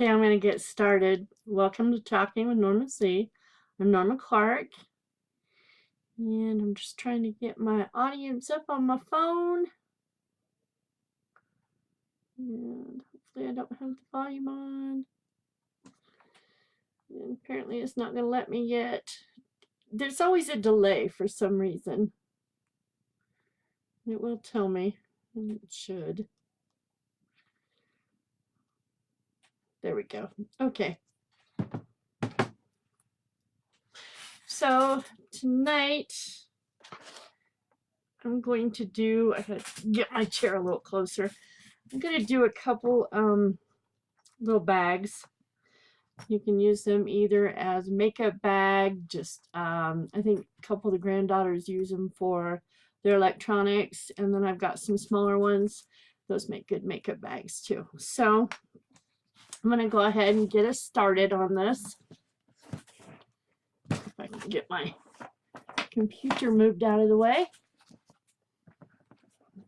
Okay, I'm going to get started. Welcome to Talking with Norma C. I'm Norma Clark, and I'm just trying to get my audience up on my phone. And hopefully I don't have the volume on. And apparently it's not going to let me yet. There's always a delay for some reason. It will tell me, and it should. There we go. Okay. So tonight I'm going to do, I gotta get my chair a little closer. I'm going to do a couple little bags. You can use them either as makeup bag, just I think a couple of the granddaughters use them for their electronics, and then I've got some smaller ones. Those make good makeup bags too. So I'm going to go ahead and get us started on this. If I can get my computer moved out of the way.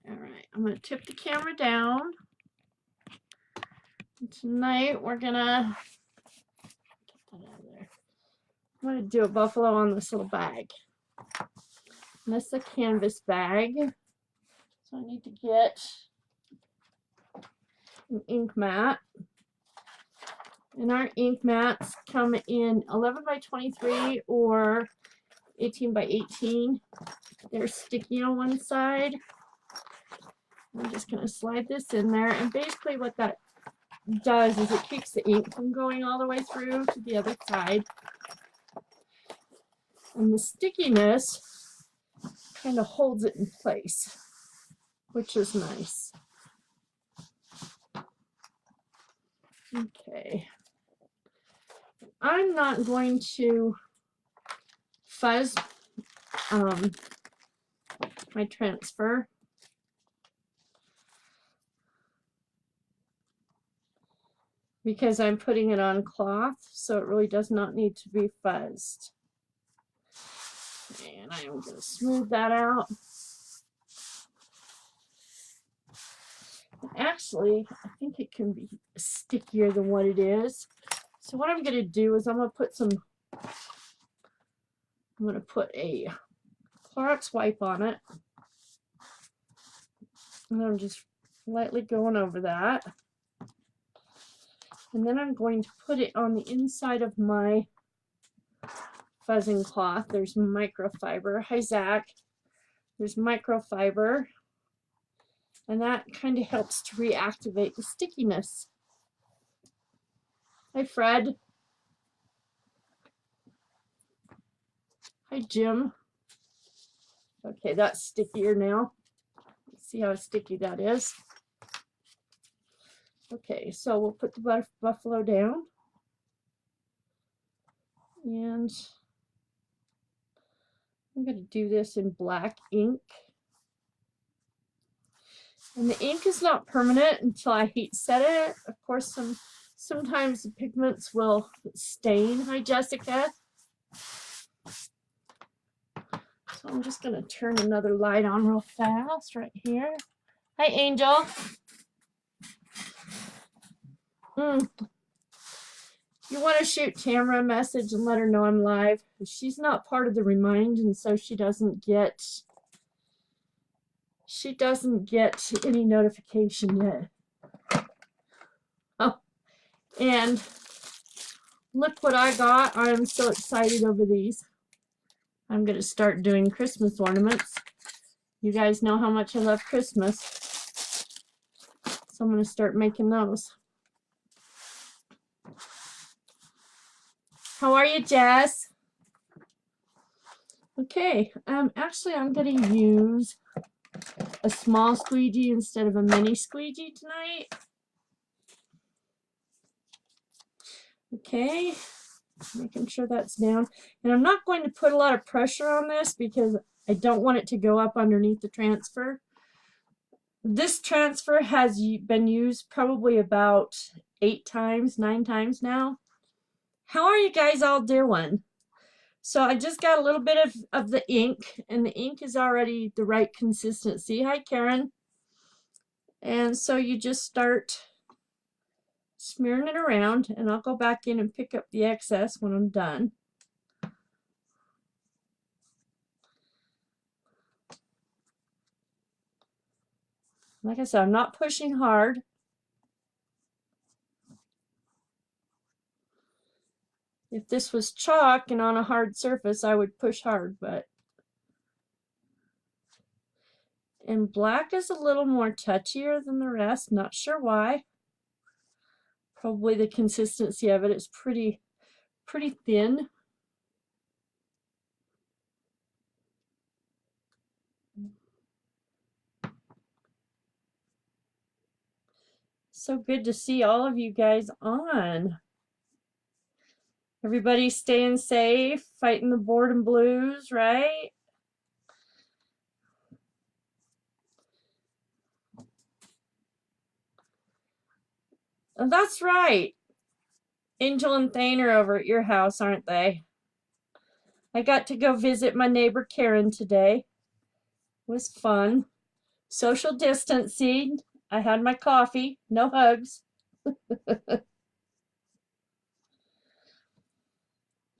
All right, I'm going to tip the camera down. And tonight we're going to get that out of there. I'm going to do a buffalo on this little bag. And this is a canvas bag. So I need to get an ink mat. And our ink mats come in 11 by 23 or 18 by 18. They're sticky on one side. I'm just going to slide this in there. And basically what that does is it keeps the ink from going all the way through to the other side. And the stickiness kind of holds it in place, which is nice. Okay. I'm not going to fuzz my transfer. Because I'm putting it on cloth, so it really does not need to be fuzzed. And I'm going to smooth that out. Actually, I think it can be stickier than what it is. So what I'm going to do is I'm going to put a Clorox wipe on it. And I'm just lightly going over that. And then I'm going to put it on the inside of my fuzzing cloth. There's microfiber. Hi, Zach. There's microfiber. And that kind of helps to reactivate the stickiness. Hi, Fred. Hi, Jim. Okay, that's stickier now. See how sticky that is. Okay, so we'll put the buffalo down. And I'm going to do this in black ink. And the ink is not permanent until I heat set it. Of course, sometimes the pigments will stain. Hi, Jessica. So I'm just going to turn another light on real fast right here. Hi, Angel. You want to shoot Tamara a message and let her know I'm live. She's not part of the remind, and so she doesn't get any notification yet. Oh, and look what I got. I'm so excited over these. I'm going to start doing Christmas ornaments. You guys know how much I love Christmas. So I'm going to start making those. How are you, Jess? Okay, actually I'm going to use a small squeegee instead of a mini squeegee tonight. Okay, making sure that's down. And I'm not going to put a lot of pressure on this because I don't want it to go up underneath the transfer. This transfer has been used probably about 8 times, 9 times now. How are you guys all doing? So I just got a little bit of the ink, and the ink is already the right consistency. Hi, Karen. And so you just start smearing it around, and I'll go back in and pick up the excess when I'm done. Like I said, I'm not pushing hard. If this was chalk and on a hard surface, I would push hard, but and black is a little more touchier than the rest. Not sure why. Probably the consistency of it is pretty thin. So good to see all of you guys on. Everybody staying safe, fighting the boredom blues, right? Oh, that's right. Angel and Thane are over at your house, aren't they? I got to go visit my neighbor Karen today. It was fun. Social distancing. I had my coffee, no hugs.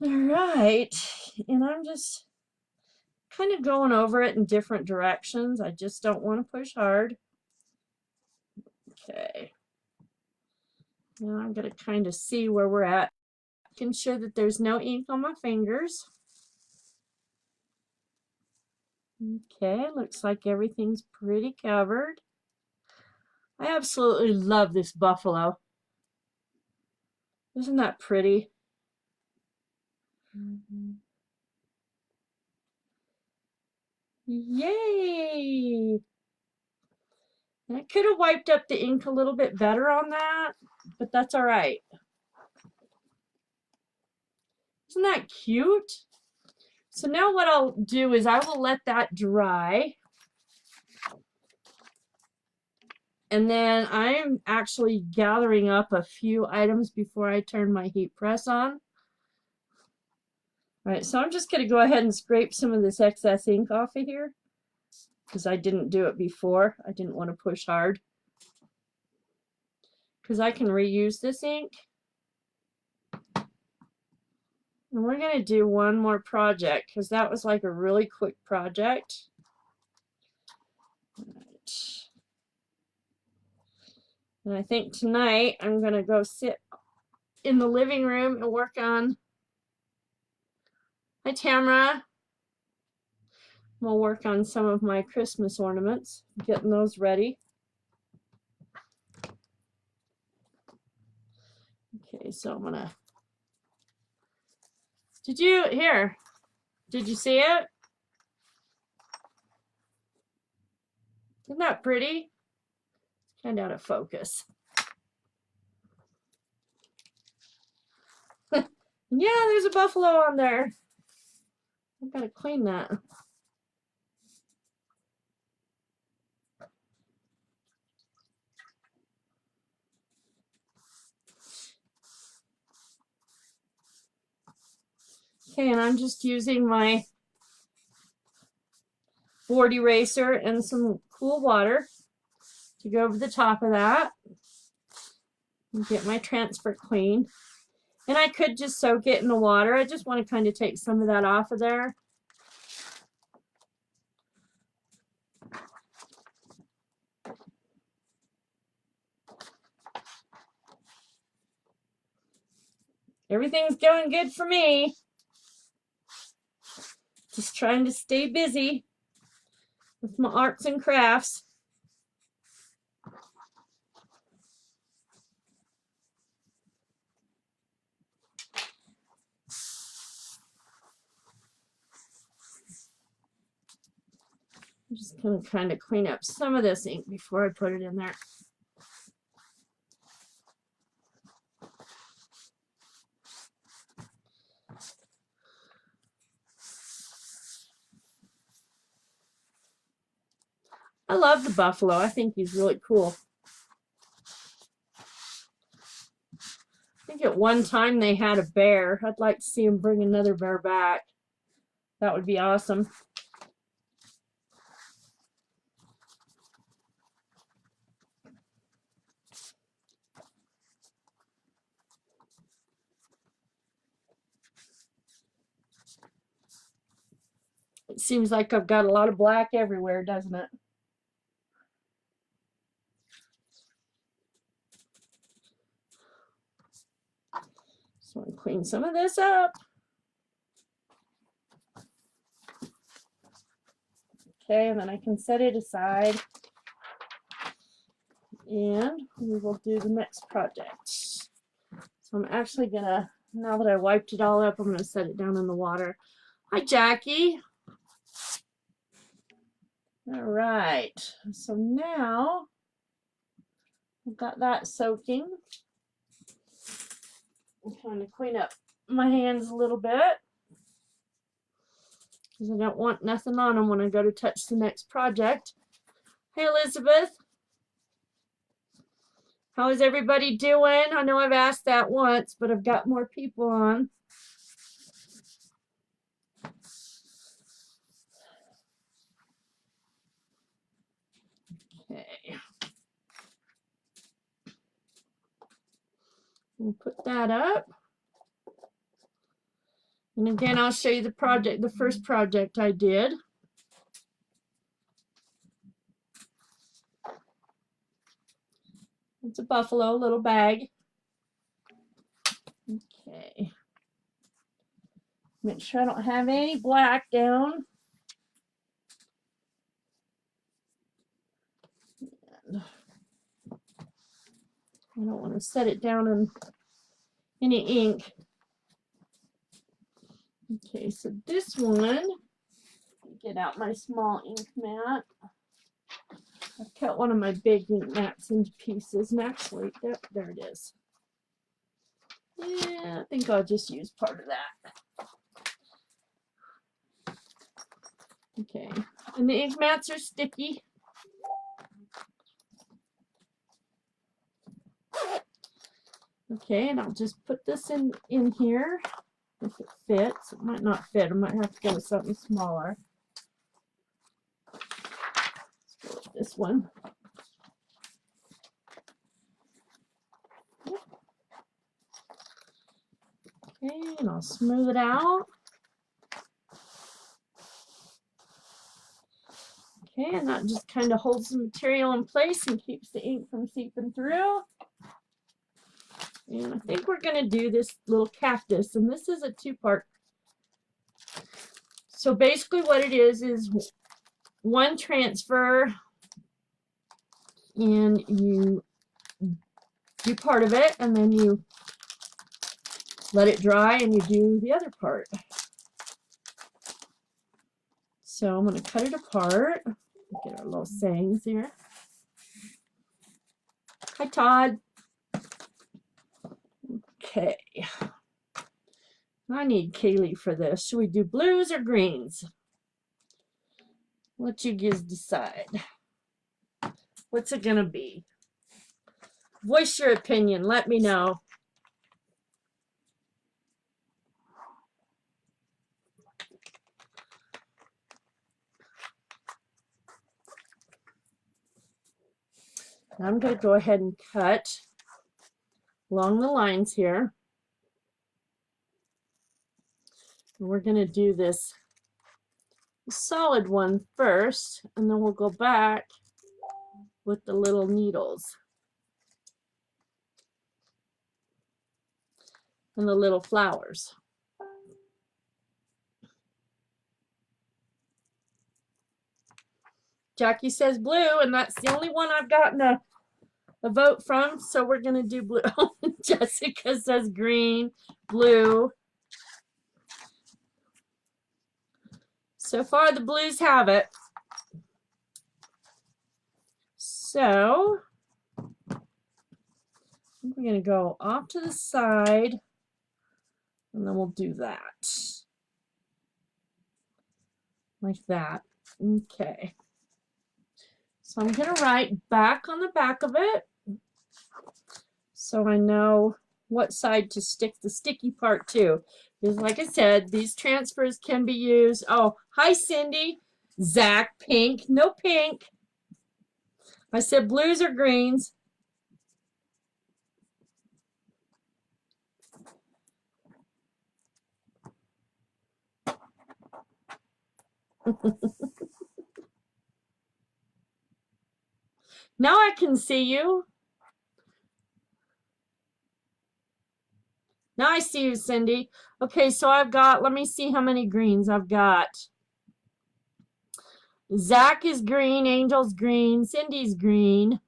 All right, and I'm just kind of going over it in different directions. I just don't want to push hard. Okay. Now I'm going to kind of see where we're at. Making sure that there's no ink on my fingers. Okay, looks like everything's pretty covered. I absolutely love this buffalo. Isn't that pretty? Yay! And I could have wiped up the ink a little bit better on that, but that's all right. Isn't that cute? So now what I'll do is I will let that dry. And then I'm actually gathering up a few items before I turn my heat press on. All right, so I'm just going to go ahead and scrape some of this excess ink off of here because I didn't do it before. I didn't want to push hard because I can reuse this ink. And we're going to do one more project because that was like a really quick project. All right. And I think tonight I'm going to go sit in the living room and work on my Tamara. We'll work on some of my Christmas ornaments, getting those ready. Okay, so I'm gonna. Did you see it? Isn't that pretty? It's kind of out of focus. Yeah, there's a buffalo on there. I've got to clean that. Okay, and I'm just using my board eraser and some cool water to go over the top of that and get my transfer clean. And I could just soak it in the water. I just want to kind of take some of that off of there. Everything's going good for me. Just trying to stay busy with my arts and crafts. I'm just going to kind of clean up some of this ink before I put it in there. I love the buffalo. I think he's really cool. I think at one time they had a bear. I'd like to see him bring another bear back. That would be awesome. It seems like I've got a lot of black everywhere, doesn't it? So I'm clean some of this up. Okay, and then I can set it aside. And we will do the next project. So I'm actually gonna, now that I wiped it all up, I'm gonna set it down in the water. Hi, Jackie. All right, so now I've got that soaking. I'm trying to clean up my hands a little bit because I don't want nothing on them when I go to touch the next project. Hey, Elizabeth. How is everybody doing? I know I've asked that once, but I've got more people on. Okay. We'll put that up. And again, I'll show you the project, the first project I did. It's a buffalo little bag. Okay. Make sure I don't have any black down. And I don't want to set it down in any ink. Okay, so this one, get out my small ink mat. I've cut one of my big ink mats into pieces, and actually, there it is. Yeah, I think I'll just use part of that. Okay, and the ink mats are sticky. Okay, and I'll just put this in here if it fits. It might not fit. I might have to go with something smaller. Let's go with this one. Okay, and I'll smooth it out. Okay, and that just kind of holds the material in place and keeps the ink from seeping through. And I think we're going to do this little cactus, and this is a two-part. So basically what it is one transfer, and you do part of it, and then you let it dry, and you do the other part. So I'm going to cut it apart. Get our little sayings here. Hi, Todd. Okay. I need Kaylee for this. Should we do blues or greens? Let you guys decide. What's it going to be? Voice your opinion. Let me know. I'm going to go ahead and cut along the lines here. And we're going to do this solid one first, and then we'll go back with the little needles and the little flowers. Jackie says blue, and that's the only one I've gotten a vote from, so we're going to do blue. Jessica says green, blue. So far, the blues have it. So we're going to go off to the side, and then we'll do that. Like that. Okay. So I'm going to write back on the back of it so I know what side to stick the sticky part to. Because like I said, these transfers can be used. Oh, hi, Cindy. Zach, pink. No pink. I said blues or greens. Now I can see you. Now I see you, Cindy. Okay, so I've got, let me see how many greens I've got. Zach is green, Angel's green, Cindy's green,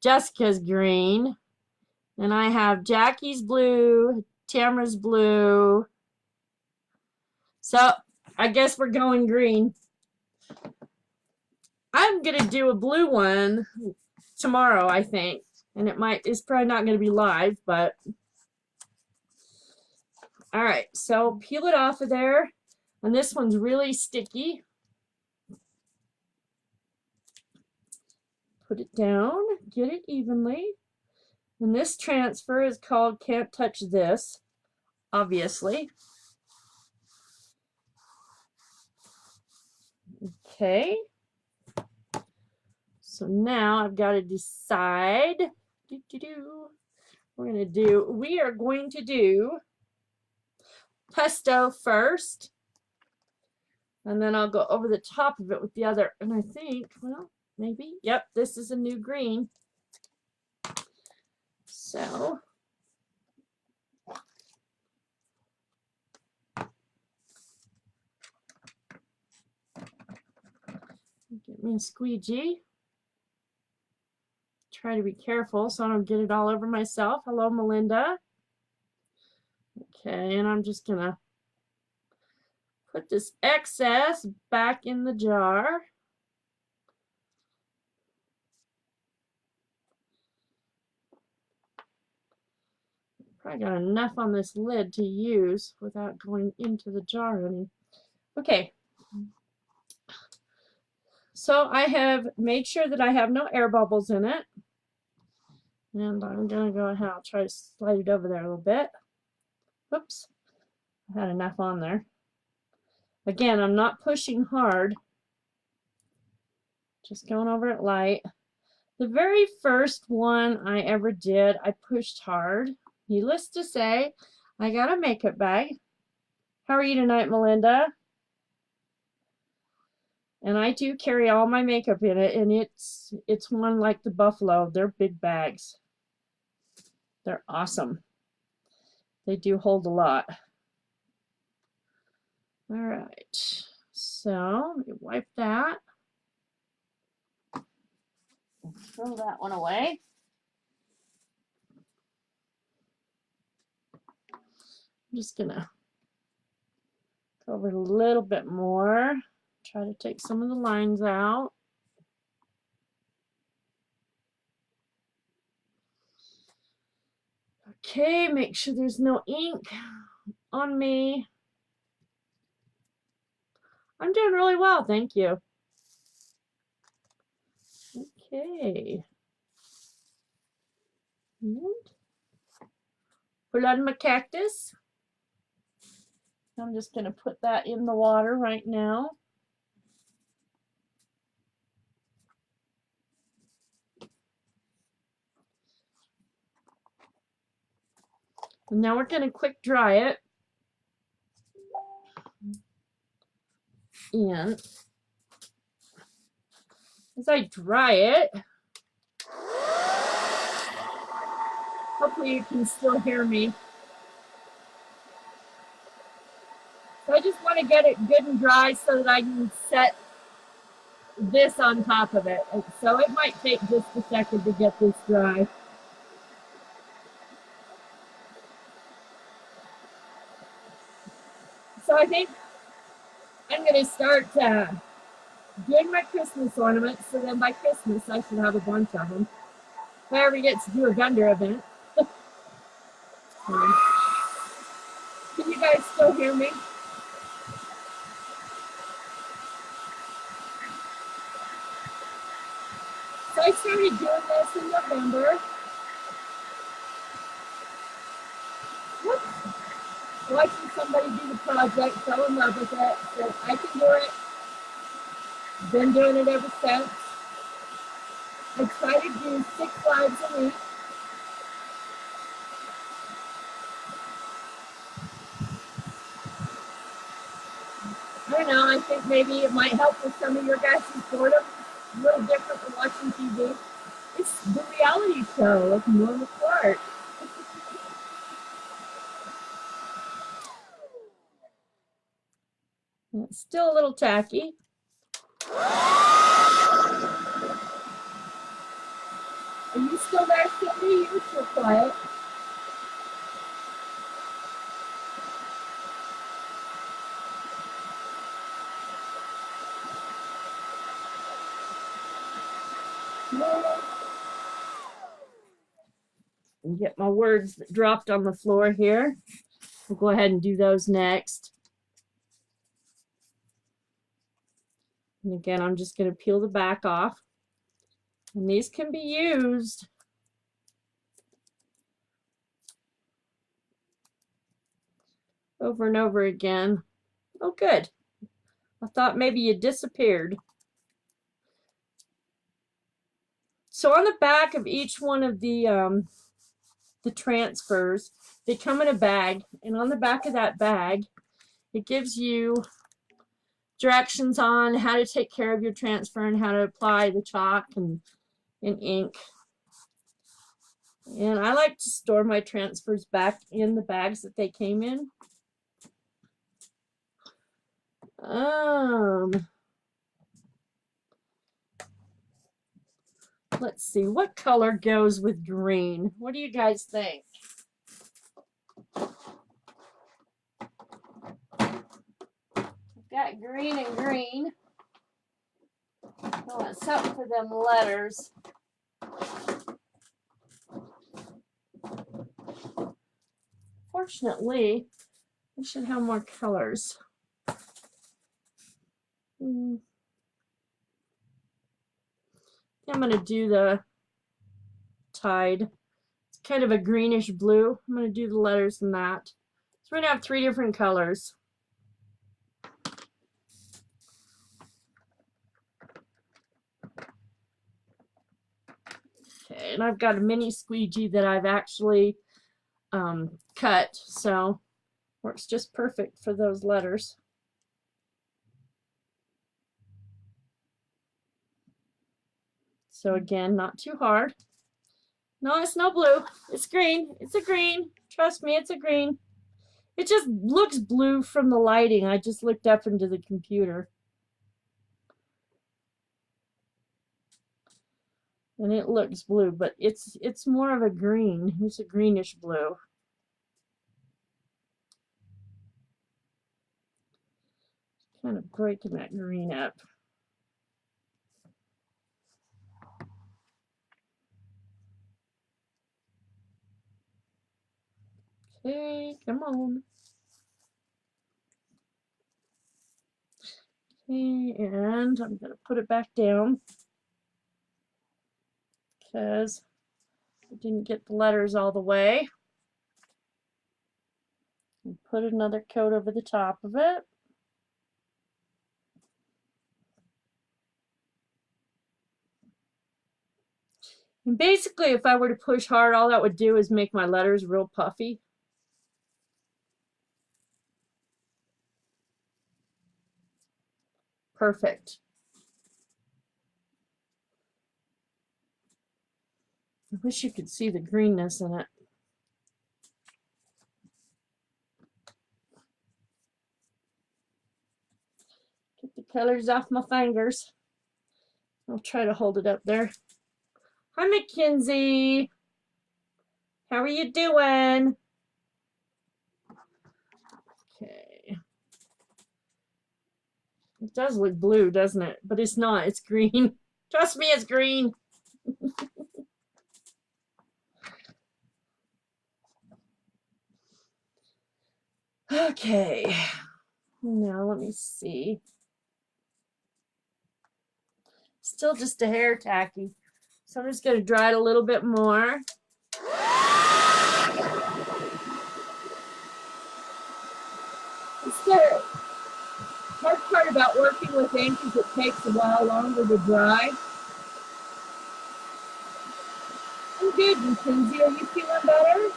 Jessica's green, and I have Jackie's blue, Tamara's blue. So I guess we're going green. I'm gonna do a blue one tomorrow, I think, and it's probably not gonna be live, but all right. So peel it off of there, and this one's really sticky. Put it down, get it evenly. And this transfer is called Can't Touch This, obviously. Okay. So now I've got to decide. We are going to do pesto first. And then I'll go over the top of it with the other. And I think, well, maybe. Yep, this is a new green. So get me a squeegee. Try to be careful so I don't get it all over myself. Hello, Melinda. Okay, and I'm just gonna put this excess back in the jar. Probably got enough on this lid to use without going into the jar any. Okay. So I have made sure that I have no air bubbles in it. And I'm going to go ahead, I'll try to slide it over there a little bit. Oops, I had enough on there. Again, I'm not pushing hard. Just going over it light. The very first one I ever did, I pushed hard. Needless to say, I got a makeup bag. How are you tonight, Melinda? And I do carry all my makeup in it, and it's one like the Buffalo. They're big bags. They're awesome. They do hold a lot. All right, so let me wipe that. Throw that one away. I'm just gonna cover it a little bit more. Try to take some of the lines out. Okay, make sure there's no ink on me. I'm doing really well, thank you. Okay. And pull on my cactus. I'm just going to put that in the water right now. And now we're going to quick dry it. And as I dry it, hopefully you can still hear me. So I just want to get it good and dry so that I can set this on top of it. So it might take just a second to get this dry. So I think I'm going to start doing my Christmas ornaments, so then by Christmas I should have a bunch of them. If I ever get to do a vendor event. Can you guys still hear me? So I started doing this in November. Whoops. Watching somebody do the project, fell in love with it, said I can do it. Been doing it ever since. I try to do 6 lives a week. You know, I think maybe it might help with some of your guys' boredom. A little different from watching TV. It's the reality show with Norma Clark. It's still a little tacky. Are you still there, Cindy? You were so quiet. And get my words that dropped on the floor here. We'll go ahead and do those next. And again, I'm just going to peel the back off. And these can be used over and over again. Oh, good. I thought maybe you disappeared. So on the back of each one of the transfers, they come in a bag, and on the back of that bag, it gives you directions on how to take care of your transfer and how to apply the chalk and ink. And I like to store my transfers back in the bags that they came in. Let's see, what color goes with green? What do you guys think? I've got green and green. I want something for them letters. Fortunately, we should have more colors. I'm going to do the tide. It's kind of a greenish blue. I'm going to do the letters in that. So we're going to have 3 different colors. Okay, and I've got a mini squeegee that I've actually cut, so works just perfect for those letters. So again, not too hard. No, it's no blue. It's green. It's a green. Trust me, it's a green. It just looks blue from the lighting. I just looked up into the computer. And it looks blue, but it's more of a green. It's a greenish blue. Kind of breaking that green up. Okay, come on. Okay, and I'm going to put it back down because I didn't get the letters all the way. And put another coat over the top of it. And basically, if I were to push hard, all that would do is make my letters real puffy. Perfect. I wish you could see the greenness in it. Get the colors off my fingers. I'll try to hold it up there. Hi, Mackenzie. How are you doing? Okay. It does look blue, doesn't it? But it's not. It's green. Trust me, it's green. Okay. Now let me see. Still just a hair tacky. So I'm just going to dry it a little bit more. It's the hard part about working with ink is it takes a while longer to dry. I'm good, Mackenzie. Are you feeling better?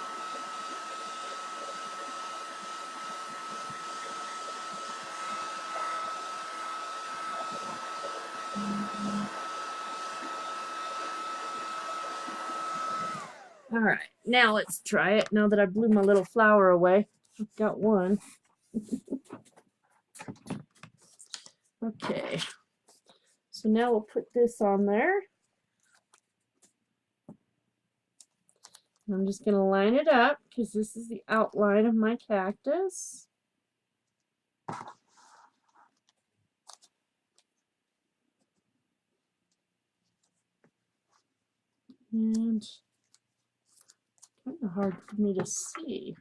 now let's try it. Now that I blew my little flower away. I've got one. Okay. So now we'll put this on there. I'm just going to line it up because this is the outline of my cactus. And kind of hard for me to see.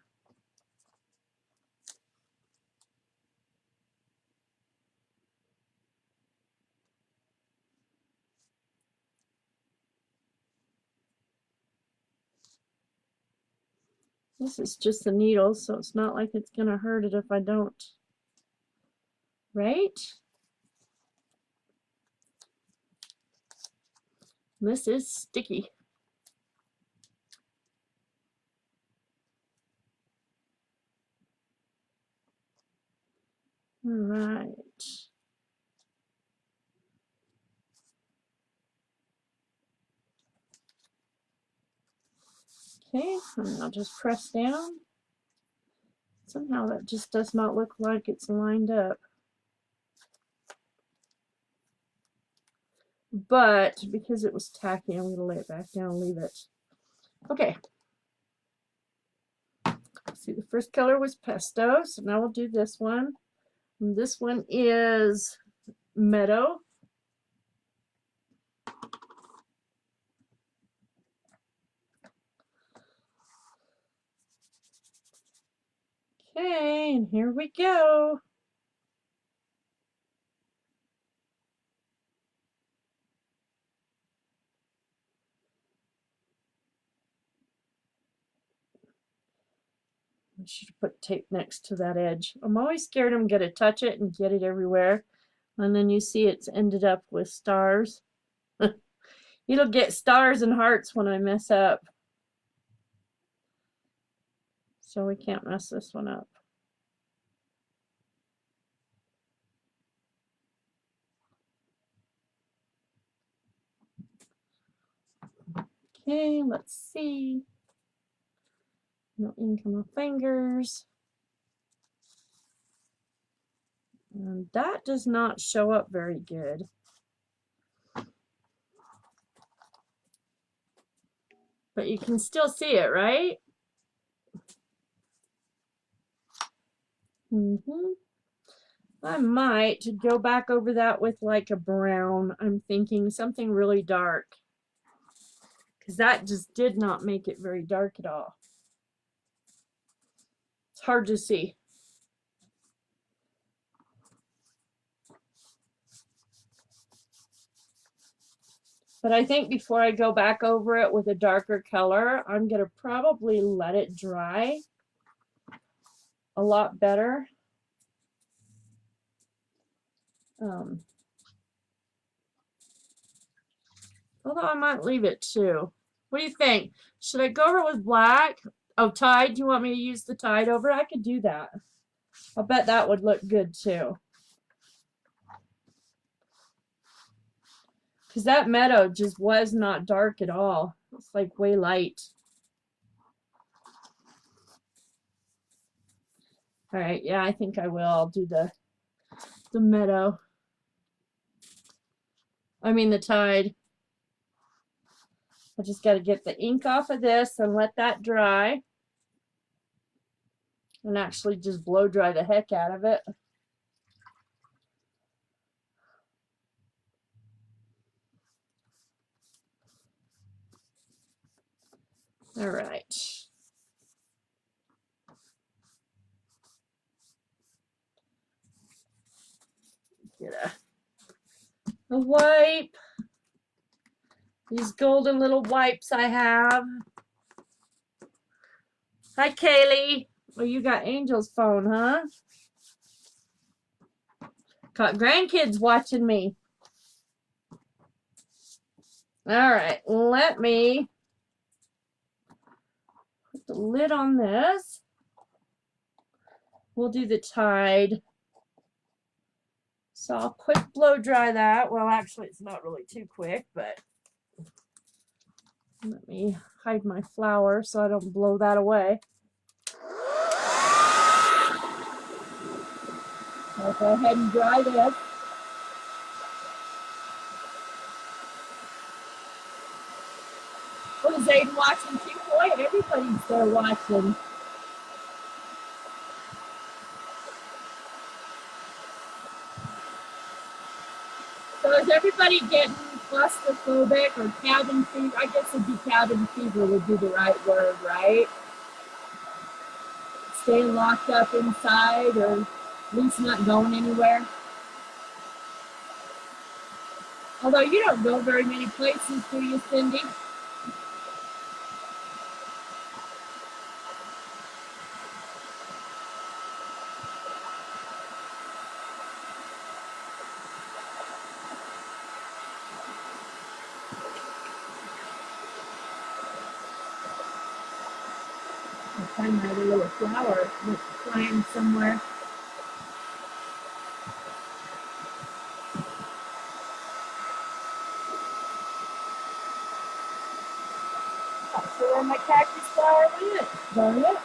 This is just the needle, so it's not like it's going to hurt it if I don't. Right? This is sticky. All right. Okay, and I'll just press down. Somehow that just does not look like it's lined up. But because it was tacky, I'm going to lay it back down and leave it. Okay. See, the first color was pesto, so now we'll do this one. And this one is meadow. Okay, and here we go. I should put tape next to that edge. I'm always scared I'm going to touch it and get it everywhere. And then you see it's ended up with stars. It'll get stars and hearts when I mess up. So we can't mess this one up. Okay, let's see. No ink on my fingers. And that does not show up very good. But you can still see it, right? I might go back over that with like a brown. I'm thinking something really dark. Because that just did not make it very dark at all. It's hard to see. But I think before I go back over it with a darker color, I'm going to probably let it dry a lot better. Although I might leave it too. What do you think? Should I go over with black? Oh, Tide. Do you want me to use the Tide over? I could do that. I'll bet that would look good too. Because that meadow just was not dark at all. It's like way light. All right, yeah, I think I will. I'll do the meadow. I mean the Tide. I just got to get the ink off of this and let that dry. And actually just blow dry the heck out of it. All right. Get a wipe. These golden little wipes I have. Hi, Kaylee. Well, you got Angel's phone, huh? Got grandkids watching me. All right, let me put the lid on this. We'll do the Tide. So I'll quick blow dry that. Well, actually, it's not really too quick, but let me hide my flour so I don't blow that away. I'll go ahead and dry this. Oh, is Aiden watching too? Boy, everybody's there watching. So is everybody getting claustrophobic or cabin fever? I guess it'd be cabin fever would be the right word, right? Staying locked up inside or at least not going anywhere. Although you don't go very many places, do you, Cindy? I'll find my little flower that's flying somewhere. Not sure where my cactus flower went. Darn it.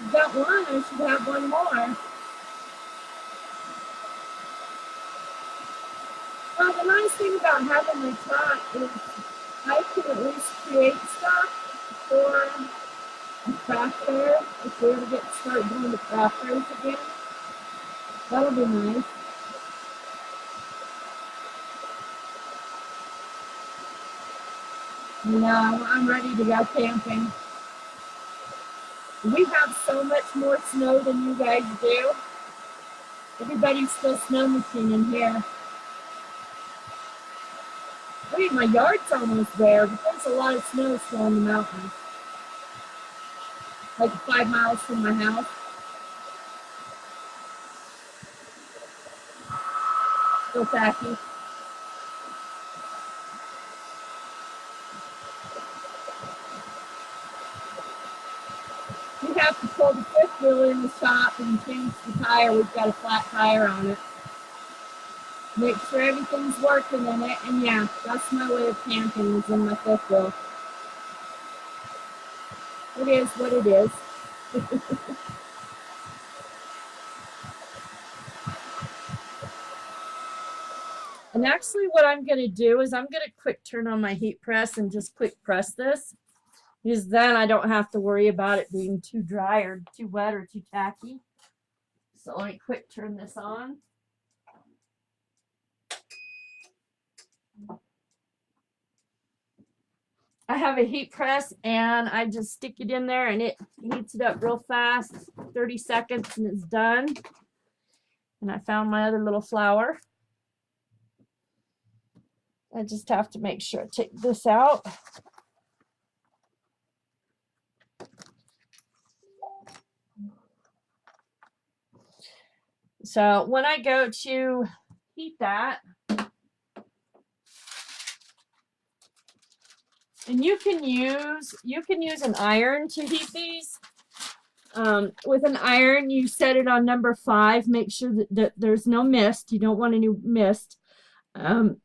I've got one, I should have one more. Well, the nice thing about having my tot is I can at least create stuff for a craft fair if we ever start doing the craft fairs again. That'll be nice. No, I'm ready to go camping. We have so much more snow than you guys do. Everybody's still snow machining here. I mean, my yard's almost there, but there's a lot of snow still on the mountains. Like 5 miles from my house. Still tacky. We have to pull the fifth wheel in the shop and change the tire. We've got a flat tire on it. Make sure everything's working in it, and yeah, that's my way of camping, is in my fifth wheel. It is what it is. And actually what I'm going to do is I'm going to quick turn on my heat press and just quick press this, because then I don't have to worry about it being too dry or too wet or too tacky. So let me quick turn this on. I have a heat press and I just stick it in there and it heats it up real fast, 30 seconds, and it's done. And I found my other little flower. I just have to make sure I take this out. So when I go to heat that, and you can use an iron to heat these. With an iron, you set it on number 5. Make sure that there's no mist. You don't want any mist. And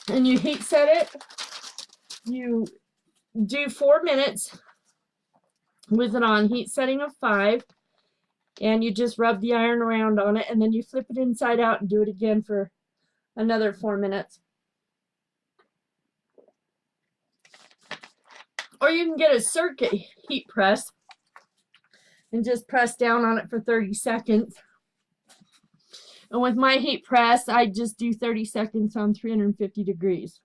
you heat set it. You do 4 minutes with it on heat setting of 5. And you just rub the iron around on it, and then you flip it inside out and do it again for another 4 minutes. Or you can get a circuit heat press and just press down on it for 30 seconds. And with my heat press, I just do 30 seconds on 350 degrees.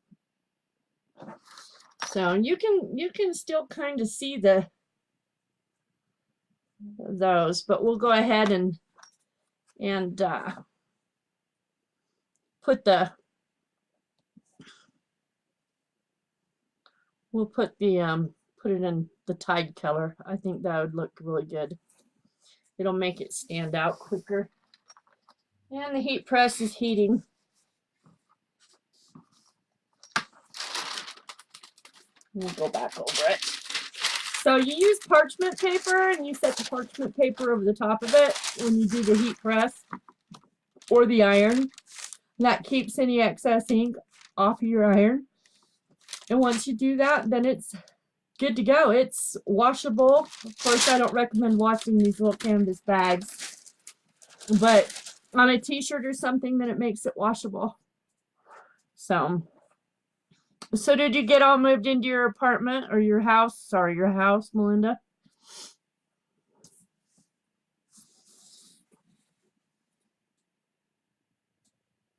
So you can still kind of see those, but we'll go ahead and put the put it in the Tide color. I think that would look really good. It'll make it stand out quicker. And the heat press is heating. We'll go back over it. So you use parchment paper and you set the parchment paper over the top of it when you do the heat press or the iron. That keeps any excess ink off of your iron. And once you do that, then it's good to go. It's washable. Of course, I don't recommend washing these little canvas bags, but on a t-shirt or something, then it makes it washable. So did you get all moved into your apartment or your house? Sorry, your house, Melinda?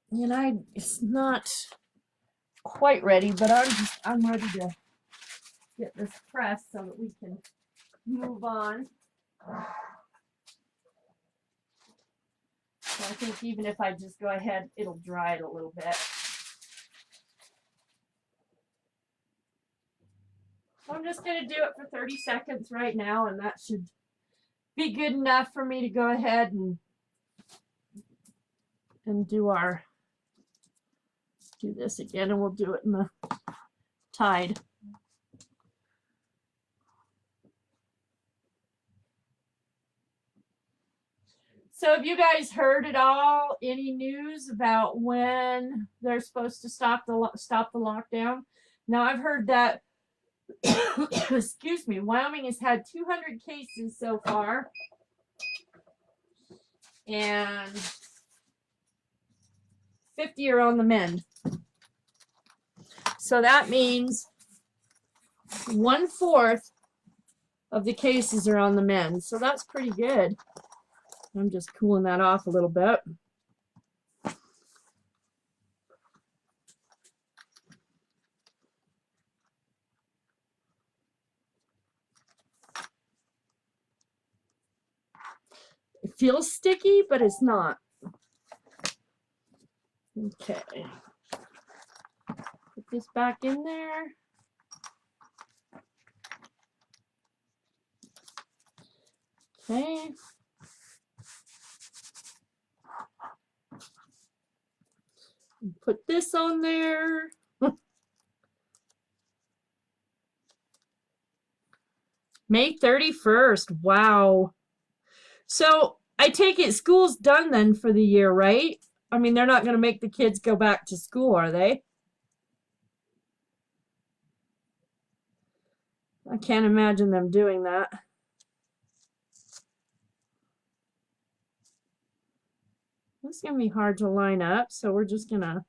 And it's not quite ready, but I'm ready to get this pressed so that we can move on. So I think even if I just go ahead, it'll dry it a little bit. I'm just going to do it for 30 seconds right now, and that should be good enough for me to go ahead and do this again, and we'll do it in the tide. So have you guys heard at all any news about when they're supposed to stop the lockdown? Now I've heard that excuse me, Wyoming has had 200 cases so far, and 50 are on the mend. So that means 1/4 of the cases are on the mend. So that's pretty good. I'm just cooling that off a little bit. It feels sticky, but it's not. Okay. Put this back in there. Okay. Put this on there. May 31st. Wow. So I take it school's done then for the year, right? I mean, they're not going to make the kids go back to school, are they? I can't imagine them doing that. It's going to be hard to line up, so we're just going to...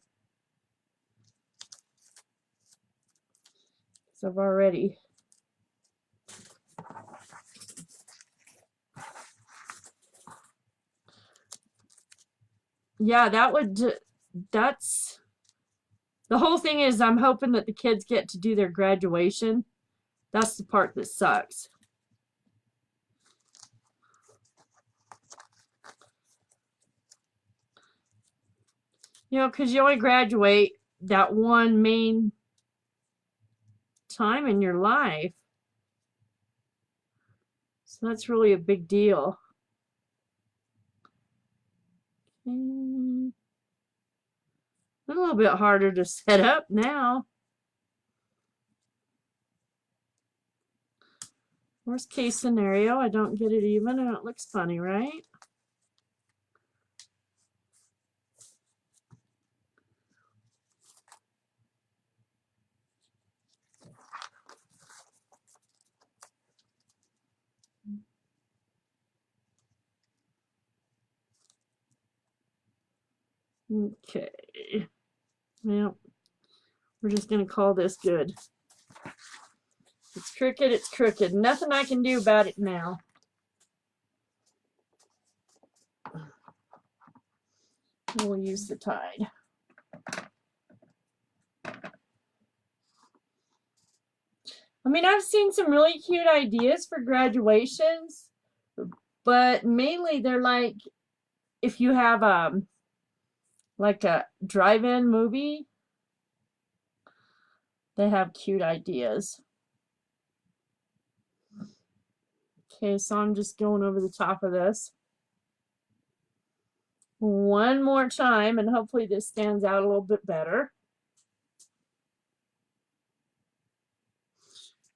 So I've already... Yeah, that's... The whole thing is I'm hoping that the kids get to do their graduation. That's the part that sucks. You know, because you only graduate that one main time in your life. So that's really a big deal. Okay. A little bit harder to set up now. Worst case scenario, I don't get it even and it looks funny, right? Okay. Well, we're just going to call this good. It's crooked, it's crooked. Nothing I can do about it now. We'll use the tide. I mean, I've seen some really cute ideas for graduations, but mainly they're like, if you have like a drive-in movie, they have cute ideas. Okay, so I'm just going over the top of this one more time, and hopefully this stands out a little bit better.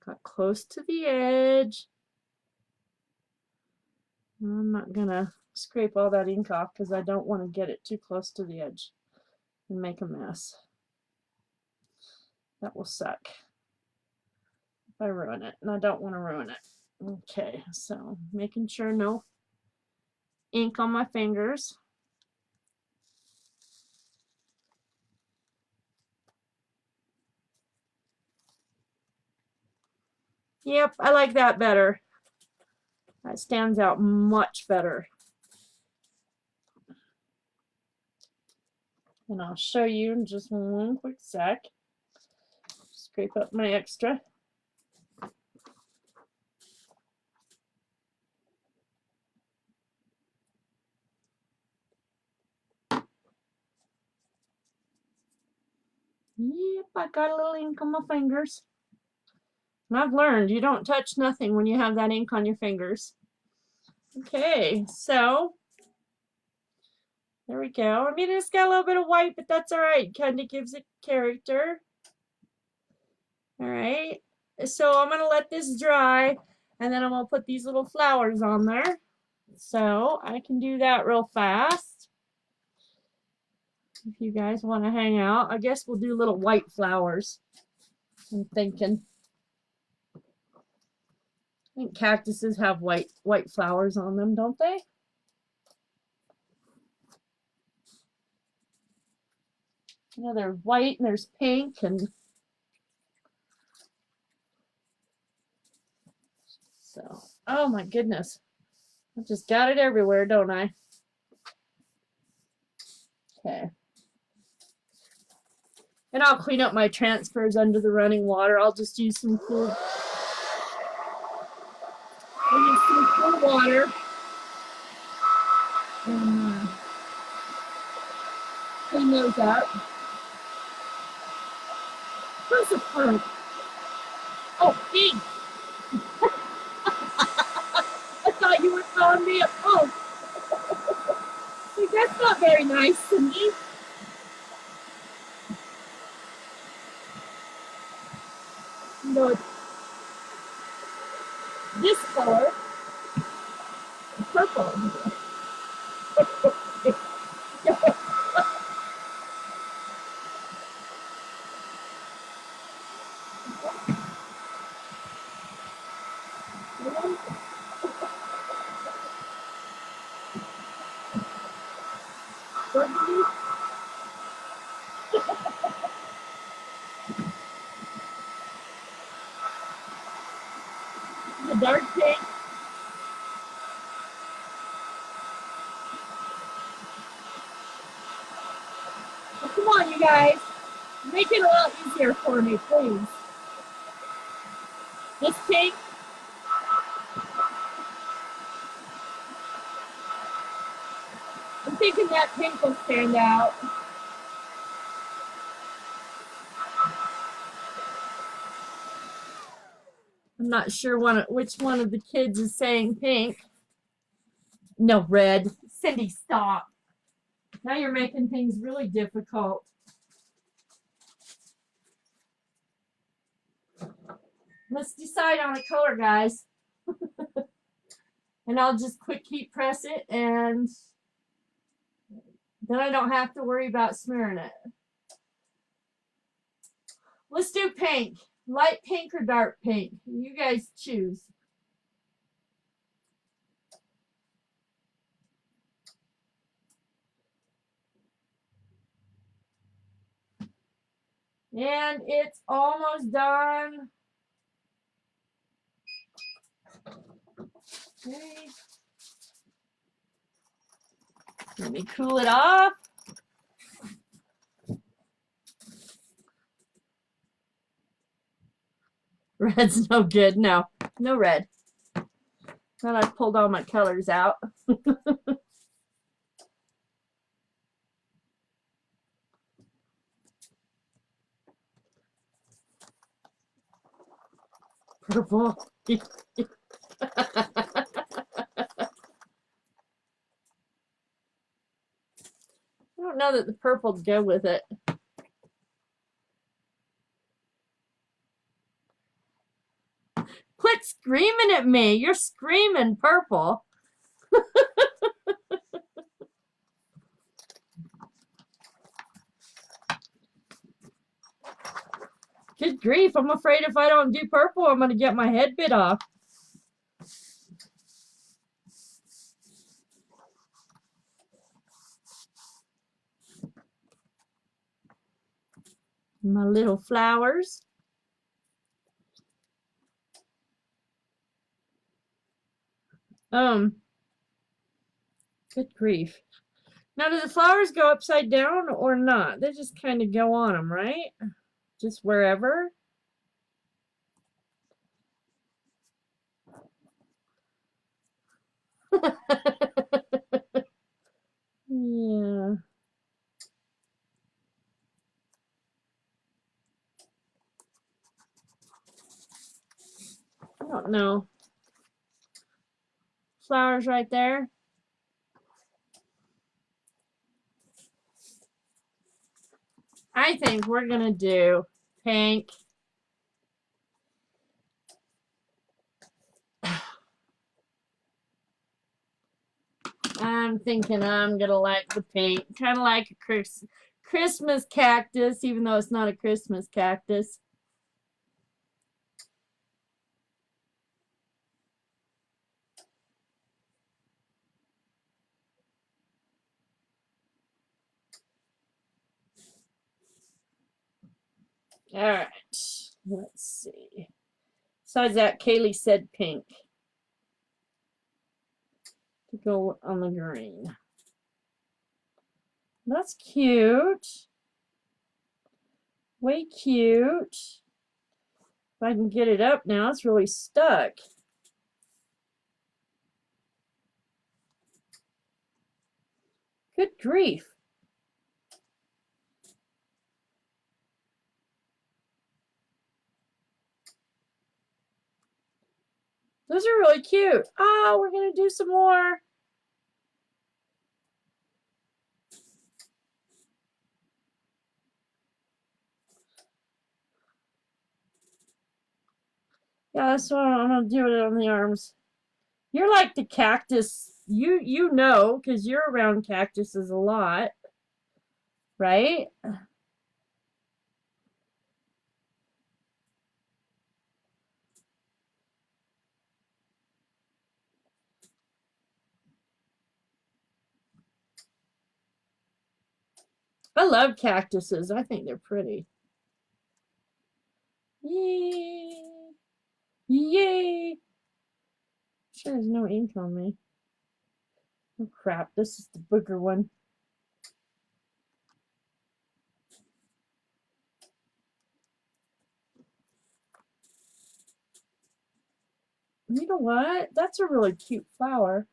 Got close to the edge. I'm not gonna scrape all that ink off because I don't want to get it too close to the edge and make a mess. That will suck. If I ruin it, and I don't want to ruin it. Okay, so making sure no ink on my fingers. Yep, I like that better. That stands out much better. And I'll show you in just one quick sec. Scrape up my extra. Yep, I got a little ink on my fingers. And I've learned you don't touch nothing when you have that ink on your fingers. Okay, so there we go. I mean, it's got a little bit of white, but that's all right. Kind of gives it character. All right, so I'm gonna let this dry, and then I'm gonna put these little flowers on there. So I can do that real fast. If you guys want to hang out, I guess we'll do little white flowers. I'm thinking. I think cactuses have white flowers on them, don't they? You know, there's white and there's pink and so, oh my goodness. I just got it everywhere, don't I? Okay. And I'll clean up my transfers under the running water. I'll just use some cool water and clean those up. Where's the pump? Oh, pink. I thought you were calling me a punk. See, that's not very nice, Cindy. You know, this color, purple. The dark pink. Well, come on, you guys. Make it a lot easier for me, please. This pink. I'm thinking that pink will stand out. I'm not sure which one of the kids is saying pink. No, red. Cindy, stop. Now you're making things really difficult. Let's decide on a color, guys. And I'll just quick heat press it, and then I don't have to worry about smearing it. Let's do pink. Light pink or dark pink? You guys choose. And it's almost done. Okay. Let me cool it off. Red's no good. No, no red. Now I've pulled all my colors out. Purple. I don't know that the purple'd go with it. Quit screaming at me. You're screaming purple. Good grief, I'm afraid if I don't do purple, I'm going to get my head bit off. My little flowers. Good grief. Now, do the flowers go upside down or not? They just kind of go on them, right? Just wherever. Yeah. I don't know. Flowers right there. I think we're going to do pink. I'm thinking I'm going to like the pink. Kind of like a Christmas cactus, even though it's not a Christmas cactus. All right. Let's see. Besides that, Kaylee said pink to go on the green. That's cute. Way cute. If I can get it up now, it's really stuck. Good grief. Those are really cute. Oh, we're going to do some more. Yeah, that's what I'm going to do it on the arms. You're like the cactus. You know, because you're around cactuses a lot, right? I love cactuses. I think they're pretty. Yay! Yay! Sure, there's no ink on me. Oh crap, this is the booger one. You know what? That's a really cute flower.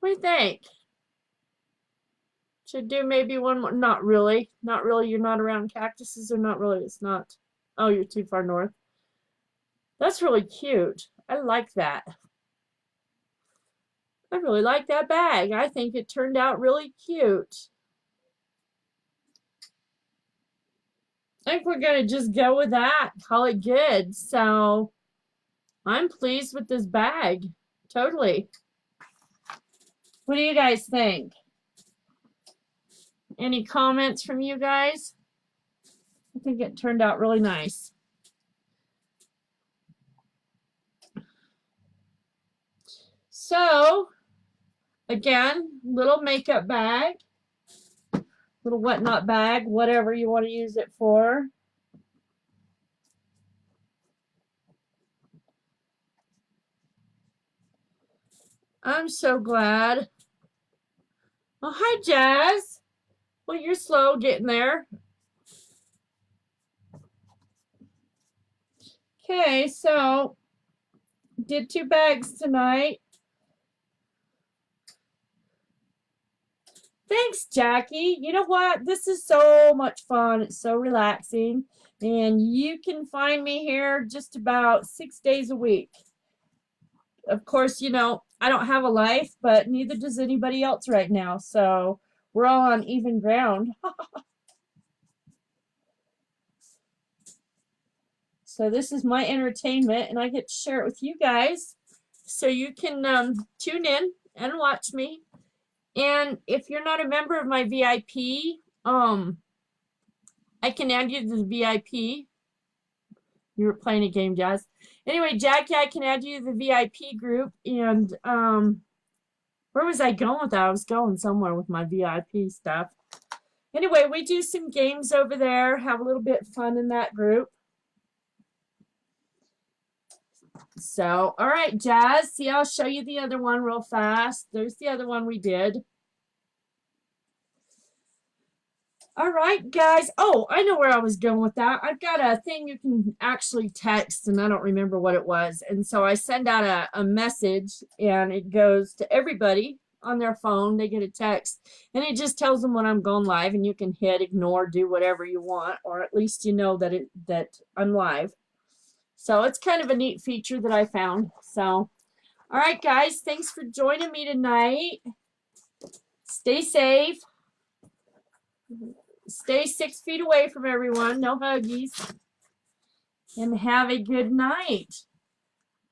What do you think? Should do maybe one more. Not really. Not really. You're not around cactuses, or not really. It's not. Oh, you're too far north. That's really cute. I like that. I really like that bag. I think it turned out really cute. I think we're going to just go with that. Call it good. So I'm pleased with this bag. Totally. What do you guys think? Any comments from you guys? I think it turned out really nice. So, again, little makeup bag, little whatnot bag, whatever you want to use it for. I'm so glad. Oh, hi, Jazz. Well, you're slow getting there. Okay, so did 2 bags tonight. Thanks, Jackie. You know what? This is so much fun. It's so relaxing. And you can find me here just about 6 days a week. Of course, you know, I don't have a life, but neither does anybody else right now. So we're all on even ground. So this is my entertainment, and I get to share it with you guys. So you can tune in and watch me. And if you're not a member of my VIP, I can add you to the VIP. You were playing a game, Jazz. Anyway, Jackie, I can add you to the VIP group. And where was I going with that? I was going somewhere with my VIP stuff. Anyway, we do some games over there, have a little bit of fun in that group. So, all right, Jazz. See, I'll show you the other one real fast. There's the other one we did. All right, guys. Oh, I know where I was going with that. I've got a thing you can actually text, and I don't remember what it was. And so I send out a message, and it goes to everybody on their phone. They get a text, and it just tells them when I'm going live, and you can hit ignore, do whatever you want, or at least you know that I'm live. So it's kind of a neat feature that I found. So, all right, guys. Thanks for joining me tonight. Stay safe. Stay 6 feet away from everyone. No huggies. And have a good night.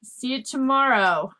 See you tomorrow.